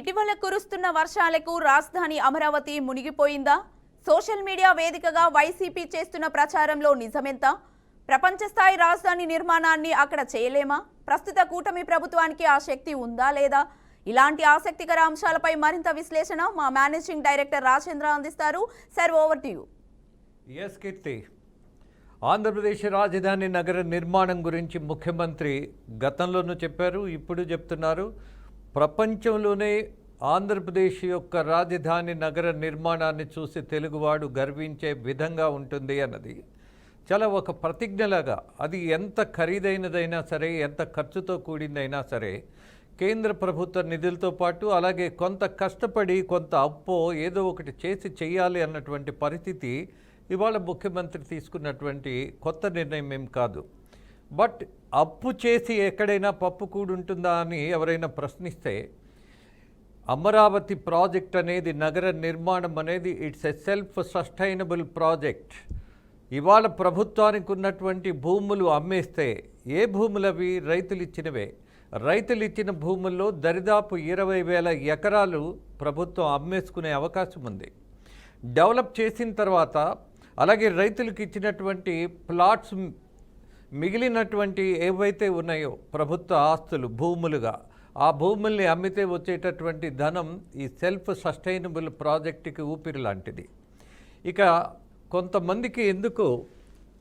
ఇటీవల కురుస్తున్న వర్షాలకు రాజధాని అమరావతి మునిగిపోయిందా? సోషల్ మీడియా వేదికగా వైసీపీ చేస్తున్న ప్రచారంలో నిజమెంత? ప్రపంచ స్థాయి రాజధాని నిర్మాణాన్ని అక్కడ చేయలేమా? ప్రస్తుత కూటమి ప్రభుత్వానికి ఆ శక్తి ఉందా లేదా? ఇలాంటి ఆసక్తికర అంశాలపై మరింత విశ్లేషణ మా మేనేజింగ్ డైరెక్టర్ రాజేంద్ర అందిస్తారు. Sir, over to you. Yes Keerthi, Andhra Pradesh రాజధాని నగర నిర్మాణం గురించి ముఖ్యమంత్రి గతంలోనూ చెప్పారు, ఇప్పుడు చెప్తున్నారు. ప్రపంచంలోనే ఆంధ్రప్రదేశ్ యొక్క రాజధాని నగర నిర్మాణాన్ని చూసి తెలుగువాడు గర్వించే విధంగా ఉంటుంది అన్నది చాలా ఒక ప్రతిజ్ఞలాగా. అది ఎంత ఖరీదైనదైనా సరే, ఎంత ఖర్చుతో కూడిందైనా సరే, కేంద్ర ప్రభుత్వ నిధులతో పాటు అలాగే కొంత కష్టపడి కొంత అప్పో ఏదో ఒకటి చేసి చేయాలి అన్నటువంటి పరిస్థితి ఇవాళ ముఖ్యమంత్రి తీసుకున్నటువంటి కొత్త నిర్ణయం ఏం కాదు. బట్ అప్పు చేసి ఎక్కడైనా పప్పు కూడుంటుందా అని ఎవరైనా ప్రశ్నిస్తే, అమరావతి ప్రాజెక్ట్ అనేది, నగర నిర్మాణం అనేది it's a self sustainable project. ఇవాళ ప్రభుత్వానికి ఉన్నటువంటి భూములు అమ్మేస్తే, ఏ భూములు అవి? రైతులు ఇచ్చినవే. రైతులు ఇచ్చిన భూముల్లో దరిదాపు 20,000 ఎకరాలు ప్రభుత్వం అమ్మేసుకునే అవకాశం ఉంది. డెవలప్ చేసిన తర్వాత అలాగే రైతులకు ఇచ్చినటువంటి ప్లాట్స్, మిగిలినటువంటి ఏవైతే ఉన్నాయో ప్రభుత్వ ఆస్తులు భూములుగా, ఆ భూముల్ని అమ్మితే వచ్చేటటువంటి ధనం ఈ సెల్ఫ్ సస్టైనబుల్ ప్రాజెక్టుకి ఊపిరి లాంటిది. ఇక కొంతమందికి ఎందుకు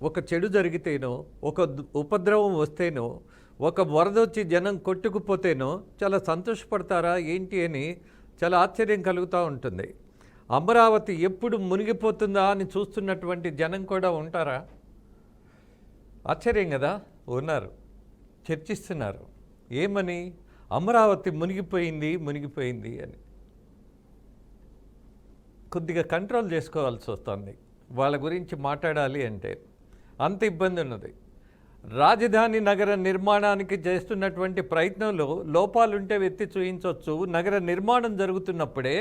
ఒక చెడు జరిగితేనో, ఒక ఉపద్రవం వస్తేనో, ఒక వరద వచ్చి జనం కొట్టుకుపోతేనో చాలా సంతోషపడతారా ఏంటి అని చాలా ఆశ్చర్యం కలుగుతూ ఉంటుంది. అమరావతి ఎప్పుడు మునిగిపోతుందా అని చూస్తున్నటువంటి జనం కూడా ఉంటారా? ఆశ్చర్యం కదా. ఉన్నారు, చర్చిస్తున్నారు. ఏమని? అమరావతి మునిగిపోయింది అని. కొద్దిగా కంట్రోల్ చేసుకోవాల్సి వస్తుంది వాళ్ళ గురించి మాట్లాడాలి అంటే. అంత ఇబ్బంది ఉన్నది. రాజధాని నగర నిర్మాణానికి చేస్తున్నటువంటి ప్రయత్నంలో లోపాలుంటే ఎత్తి చూయించవచ్చు. నగర నిర్మాణం జరుగుతున్నప్పుడే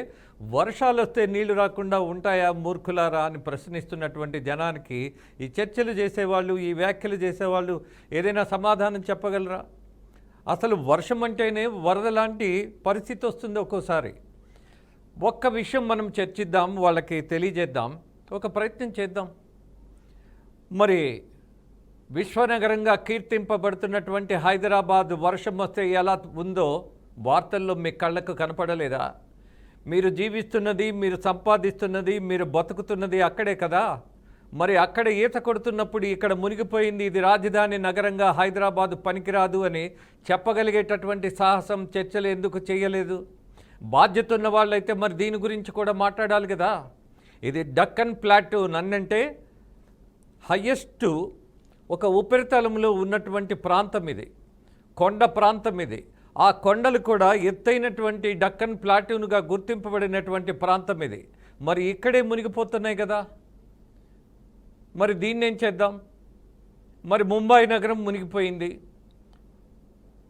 వర్షాలు వస్తే నీళ్లు రాకుండా ఉంటాయా మూర్ఖులారా అని ప్రశ్నిస్తున్నటువంటి జనానికి ఈ చర్చలు చేసేవాళ్ళు, ఈ వ్యాఖ్యలు చేసేవాళ్ళు ఏదైనా సమాధానం చెప్పగలరా? అసలు వర్షం అంటేనే వరద లాంటి పరిస్థితి వస్తుంది ఒక్కోసారి. ఒక్క విషయం మనం చర్చిద్దాం, వాళ్ళకి తెలియజేద్దాం, ఒక ప్రయత్నం చేద్దాం. మరి విశ్వనగరంగా కీర్తింపబడుతున్నటువంటి హైదరాబాద్ వర్షం వస్తే ఎలా ఉందో వార్తల్లో మీ కళ్ళకు కనపడలేదా? మీరు జీవిస్తున్నది, మీరు సంపాదిస్తున్నది, మీరు బతుకుతున్నది అక్కడే కదా. మరి అక్కడ ఈత కొడుతున్నప్పుడు ఇక్కడ మునిగిపోయింది, ఇది రాజధాని నగరంగా హైదరాబాద్ పనికిరాదు అని చెప్పగలిగేటటువంటి సాహసం, చర్చలు ఎందుకు చేయలేదు? బాధ్యత ఉన్న వాళ్ళైతే మరి దీని గురించి కూడా మాట్లాడాలి కదా. ఇది డక్కన్ ప్లాటూ, నన్నంటే హయ్యెస్ట్ ఒక ఉపరితలంలో ఉన్నటువంటి ప్రాంతం ఇది, కొండ ప్రాంతం ఇది. ఆ కొండలు కూడా ఎత్తైనటువంటి డక్కన్ ప్లాటూనుగా గుర్తింపబడినటువంటి ప్రాంతం ఇది. మరి ఇక్కడే మునిగిపోతున్నాయి కదా. మరి దీన్ని ఏం చేద్దాం? మరి ముంబై నగరం మునిగిపోయింది,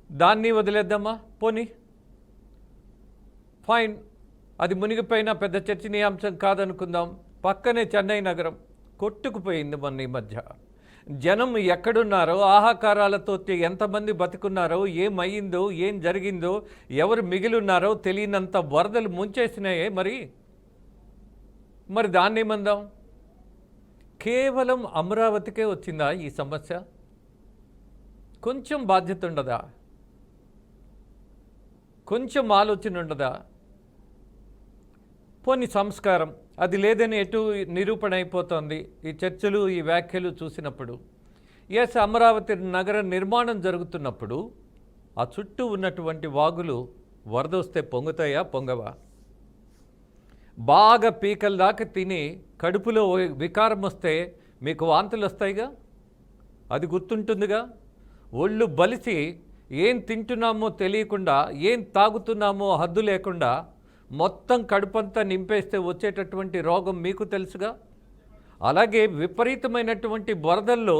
దాన్ని వదిలేద్దామా? పోనీ ఫైన్, అది మునిగిపోయినా పెద్ద చర్చనీయాంశం కాదనుకుందాం. పక్కనే చెన్నై నగరం కొట్టుకుపోయింది మొన్న ఈ మధ్య. జనం ఎక్కడున్నారో, ఆహాకారాలతో ఎంతమంది బతుకున్నారో, ఏమయ్యిందో, ఏం జరిగిందో, ఎవరు మిగిలిన్నారో తెలియనంత వరదలు ముంచేసినాయే. మరి దాన్ని ఏమందాం? కేవలం అమరావతికే వచ్చిందా ఈ సమస్య? కొంచెం బాధ్యత ఉండదా? కొంచెం ఆలోచన ఉండదా? పోనీ సంస్కారం అది లేదని ఎటు నిరూపణ అయిపోతుంది ఈ చర్చలు, ఈ వ్యాఖ్యలు చూసినప్పుడు. ఎస్, అమరావతి నగర నిర్మాణం జరుగుతున్నప్పుడు ఆ చుట్టూ ఉన్నటువంటి వాగులు వరద వస్తే పొంగుతాయా, పొంగవా? బాగా పీకల దాకా తిని కడుపులో వికారం వస్తే మీకు వాంతులు వస్తాయిగా, అది గుర్తుంటుందిగా. ఒళ్ళు బలిసి ఏం తింటున్నామో తెలియకుండా, ఏం తాగుతున్నామో హద్దు లేకుండా మొత్తం కడుపంతా నింపేస్తే వచ్చేటటువంటి రోగం మీకు తెలుసుగా. అలాగే విపరీతమైనటువంటి వరదల్లో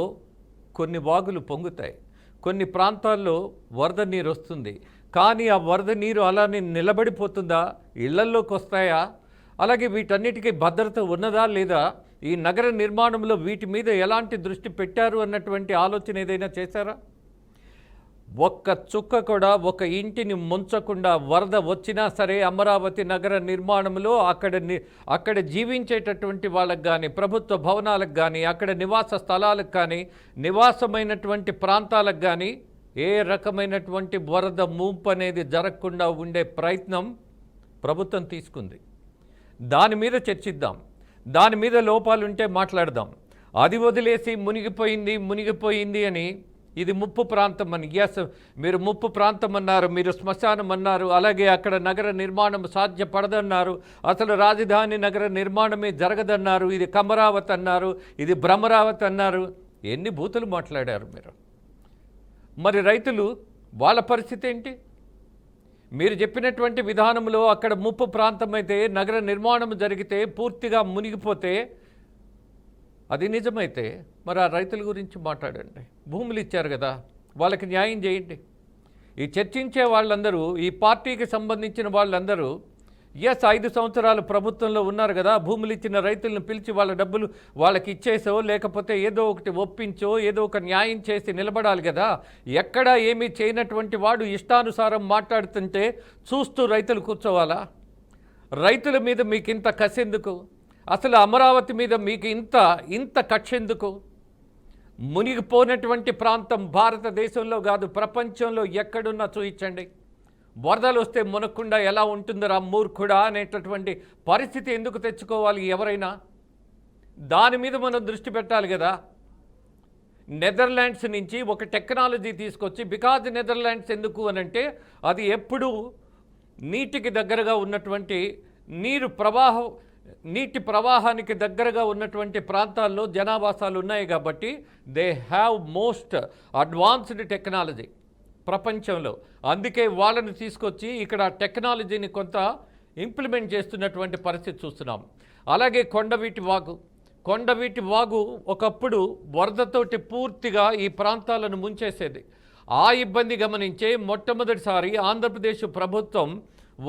కొన్ని వాగులు పొంగుతాయి, కొన్ని ప్రాంతాల్లో వరద నీరు వస్తుంది. కానీ ఆ వరద నీరు అలానే నిలబడిపోతుందా? ఇళ్లల్లోకి వస్తాయా? అలాగే వీటన్నిటికీ భద్రత ఉన్నదా లేదా? ఈ నగర నిర్మాణంలో వీటి మీద ఎలాంటి దృష్టి పెట్టారు అన్నటువంటి ఆలోచన ఏదైనా చేశారా? ఒక్క చుక్క కూడా ఒక ఇంటిని ముంచకుండా వరద వచ్చినా సరే అమరావతి నగర నిర్మాణంలో అక్కడ జీవించేటటువంటి వాళ్ళకి కానీ, ప్రభుత్వ భవనాలకు కానీ, అక్కడ నివాస స్థలాలకు కానీ, నివాసమైనటువంటి ప్రాంతాలకు కానీ ఏ రకమైనటువంటి వరద ముంపు అనేది జరగకుండా ఉండే ప్రయత్నం ప్రభుత్వం తీసుకుంది. దాని మీద చర్చిద్దాం, దాని మీద లోపాలుంటే మాట్లాడదాం. అది వదిలేసి మునిగిపోయింది అని ఇది ముప్పు ప్రాంతం అని, ఎస్ మీరు ముప్పు ప్రాంతం అన్నారు, మీరు శ్మశానం అన్నారు, అలాగే అక్కడ నగర నిర్మాణం సాధ్యపడదన్నారు, అసలు రాజధాని నగర నిర్మాణమే జరగదన్నారు, ఇది కమరావతి అన్నారు, ఇది భ్రమరావతి అన్నారు. ఎన్ని బూతులు మాట్లాడారు మీరు. మరి రైతులు వాళ్ళ పరిస్థితి ఏంటి? మీరు చెప్పినటువంటి విధానంలో అక్కడ ముప్పు ప్రాంతం అయితే, నగర నిర్మాణం జరిగితే, పూర్తిగా మునిగిపోతే, అది నిజమైతే మరి ఆ రైతుల గురించి మాట్లాడండి. భూములు ఇచ్చారు కదా, వాళ్ళకి న్యాయం చేయండి. ఈ చర్చించే వాళ్ళందరూ, ఈ పార్టీకి సంబంధించిన వాళ్ళందరూ 5 సంవత్సరాలు ప్రభుత్వంలో ఉన్నారు కదా, భూములు ఇచ్చిన రైతులను పిలిచి వాళ్ళ డబ్బులు వాళ్ళకి ఇచ్చేసో, లేకపోతే ఏదో ఒకటి ఒప్పించో, ఏదో ఒక న్యాయం చేసి నిలబడాలి కదా. ఎక్కడా ఏమీ చేయనటువంటి వాడు ఇష్టానుసారం మాట్లాడుతుంటే చూస్తూ రైతులు కూర్చోవాలా? రైతుల మీద మీకు ఇంత కసెందుకు? అసలు అమరావతి మీద మీకు ఇంత కక్ష ఎందుకు? మునిగిపోయినటువంటి ప్రాంతం భారతదేశంలో కాదు, ప్రపంచంలో ఎక్కడున్నా చూయించండి. వరదలు వస్తే మునక్కుండా ఎలా ఉంటుందో మూర్ఖుడా అనేటటువంటి పరిస్థితి ఎందుకు తెచ్చుకోవాలి ఎవరైనా? దాని మీద మనం దృష్టి పెట్టాలి కదా. నెదర్లాండ్స్ నుంచి ఒక టెక్నాలజీ తీసుకొచ్చి, బికాజ్ నెదర్లాండ్స్ ఎందుకు అనంటే అది ఎప్పుడూ నీటికి దగ్గరగా ఉన్నటువంటి నీటి ప్రవాహానికి దగ్గరగా ఉన్నటువంటి ప్రాంతాల్లో జనావాసాలు ఉన్నాయి కాబట్టి they have most advanced technology ప్రపంచంలో. అందుకే వాళ్ళని తీసుకొచ్చి ఇక్కడ టెక్నాలజీని కొంత ఇంప్లిమెంట్ చేస్తున్నటువంటి పరిస్థితి చూస్తున్నాం. అలాగే కొండవీటి వాగు ఒకప్పుడు వరదతోటి పూర్తిగా ఈ ప్రాంతాలను ముంచేసేది. ఆ ఇబ్బంది గమనించే మొట్టమొదటిసారి ఆంధ్రప్రదేశ్ ప్రభుత్వం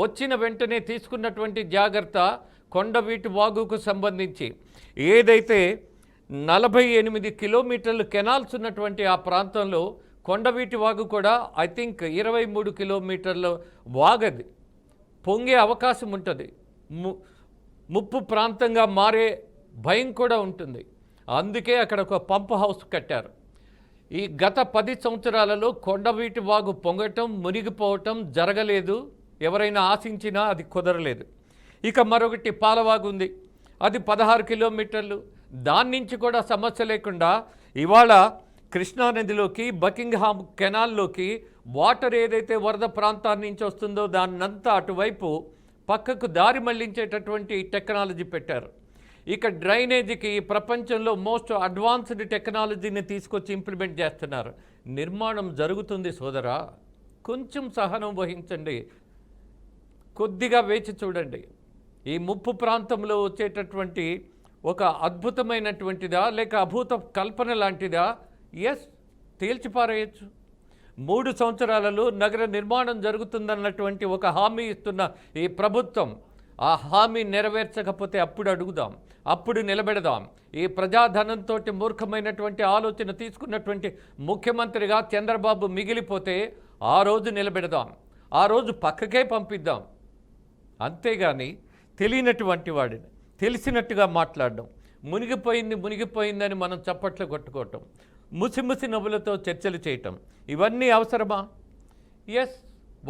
వచ్చిన వెంటనే తీసుకున్నటువంటి జాగ్రత్త కొండవీటి వాగుకు సంబంధించి ఏదైతే 48 కిలోమీటర్లు కెనాల్స్ ఉన్నటువంటి ఆ ప్రాంతంలో కొండవీటి వాగు కూడా ఐ థింక్ 23 కిలోమీటర్ల వాగది పొంగే అవకాశం ఉంటుంది. ముప్పు ప్రాంతంగా మారే భయం కూడా ఉంటుంది. అందుకే అక్కడ ఒక పంప్ హౌస్ కట్టారు. ఈ గత 10 సంవత్సరాలలో కొండవీటి వాగు పొంగటం, మునిగిపోవటం జరగలేదు. ఎవరైనా ఆశించినా అది కుదరలేదు. ఇక మరొకటి పాలవాగు ఉంది, అది 16 కిలోమీటర్లు. దాని నుంచి కూడా సమస్య లేకుండా ఇవాళ కృష్ణానదిలోకి, బకింగ్హామ్ కెనాల్లోకి వాటర్ ఏదైతే వరద ప్రాంతాన్ని నుంచి వస్తుందో దాన్నంతా అటువైపు పక్కకు దారి మళ్లించేటటువంటి టెక్నాలజీ పెట్టారు. ఇక డ్రైనేజీకి ప్రపంచంలో మోస్ట్ అడ్వాన్స్డ్ టెక్నాలజీని తీసుకొచ్చి ఇంప్లిమెంట్ చేస్తున్నారు. నిర్మాణం జరుగుతుంది సోదరా, కొంచెం సహనం వహించండి, కొద్దిగా వేచి చూడండి. ఈ ముప్పు ప్రాంతంలో వచ్చేటటువంటి ఒక అద్భుతమైనటువంటిదా లేక అభూత కల్పన లాంటిదా? తేల్చిపారేయచ్చు. 3 సంవత్సరాలలో నగర నిర్మాణం జరుగుతుందన్నటువంటి ఒక హామీ ఇస్తున్న ఈ ప్రభుత్వం ఆ హామీ నెరవేర్చకపోతే అప్పుడు అడుగుదాం, అప్పుడు నిలబెడదాం. ఈ ప్రజాధనంతో మూర్ఖమైనటువంటి ఆలోచన తీసుకున్నటువంటి ముఖ్యమంత్రిగా చంద్రబాబు మిగిలిపోతే ఆ రోజు నిలబెడదాం, ఆ రోజు పక్కకే పంపిద్దాం. అంతేగాని తెలియనటువంటి వాడిని తెలిసినట్టుగా మాట్లాడడం, మునిగిపోయిందని మనం చప్పట్లు కొట్టుకోవటం, ముసిముసి నవ్వులతో చర్చలు చేయటం, ఇవన్నీ అవసరమా?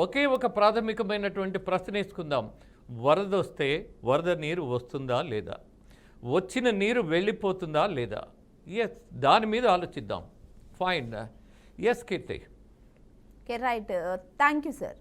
ఒకే ఒక ప్రాథమికమైనటువంటి ప్రశ్న వేసుకుందాం. వరద వస్తే వరద నీరు వస్తుందా లేదా? వచ్చిన నీరు వెళ్ళిపోతుందా లేదా? దాని మీద ఆలోచిద్దాం. Fine. Keerthi. Right. Thank you sir.